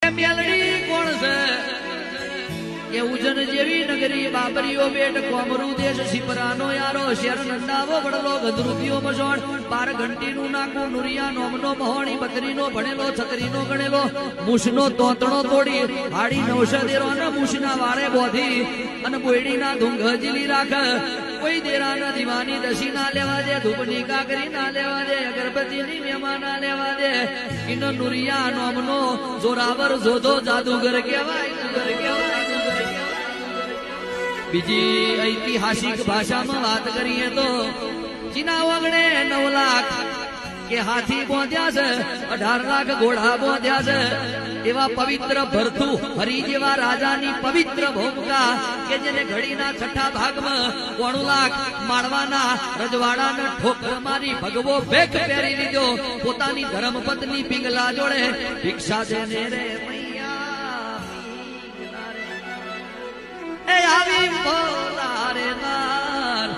કે મેલડી કોણ છે કે ઉજન જેવી નગરી બાબરીઓ બેટ કોમરૂ દેશ સિપરાનો યારો શેર નંદાવો વડલો ગધરૂપિયો મસોણ 12 ઘંટીનું નાકું નુરિયા નોમનો મહોણી બકરીનો ભણેલો છત્રીનો ગણેલો મૂછનો તોતણો તોડી હાડી 900 ને મૂછના વાળે બોધી અને બોયડીના ધૂંઘ જીલી રાખ કોઈ દેરાના દીવાની દસી ના લેવા દે ધૂપની કાકરી ના લેવા દે અગરબત્તીની મહેમાન ના લેવા દે ઇનો નુરિયા નોમનો જોરાવર જોધો જાદુગર કહેવાય બીજી ઐતિહાસિક ભાષામાં વાત કરીએ તો ચીના વગણે 9 લાખ કે હાથી બોધ્યા છે 18 લાખ ઘોડા બોધ્યા છે એવા પવિત્ર ભરતુ હરી જેવા રાજાની પવિત્ર ભૂમિકા કે જેને ઘડીના છઠ્ઠા ભાગમાં 9 લાખ માળવાના રજવાડાના ઠોકર મારી ભગવો ભેખ પહેરી લીધો પોતાની ધર્મપત્ની પિંગલા જોડે ભિક્ષા દેને રે એ આવી બોલારે નાર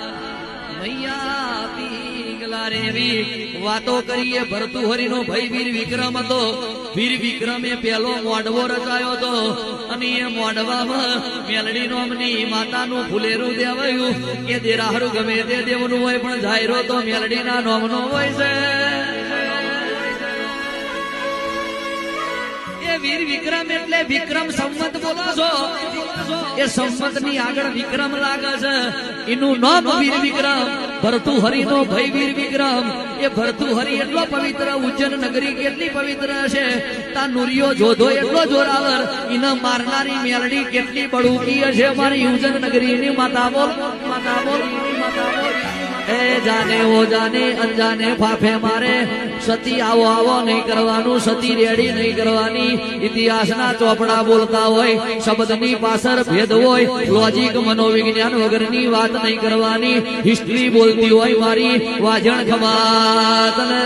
મૈયા પિંગલા રે વી વાતો કરીએ ભરતુહરીનો ભાઈ વીર વિક્રમ હતો વીર વિક્રમે પહેલો મોઢવો રચાયો હતો અને એ મોઢવામાં મેલડી નોમની માતાનું ફુલેરું દેવાયું કે દેરાહરું ગમે તે દેવનું હોય પણ જાયરો તો મેલડીના નોમનો હોય છે વીર વિક્રમ એટલે વિક્રમ સંવત બોલો છો એ સંવત ની આગળ વિક્રમ લાગે છે એનું નામ વીર વિક્રમ ભરતુહરીનો ભાઈ વીર વિક્રમ એ ભરતુહરી એટલો પવિત્ર ઉજ્જૈન નગરી કેટલી પવિત્ર છે તા નુરિયો જોધો એટલો જોરાવર એને મારનારી મેલડી કેટલી બળુકી હશે મારી ઉજ્જૈન નગરીની માતા બોલ એ જાને ઓ જાને અનજાને ફાફે મારે સતી આવો આવો નહીં કરવાનું સતી રેડી નહીં કરવાની ઇતિહાસના ચોપડા બોલતા હોય શબ્દની પાછળ ભેદ હોય લોજિક મનોવિજ્ઞાન વગરની વાત નહીં કરવાની હિસ્ટ્રી બોલતી હોય મારી વાજણ ખમાત ને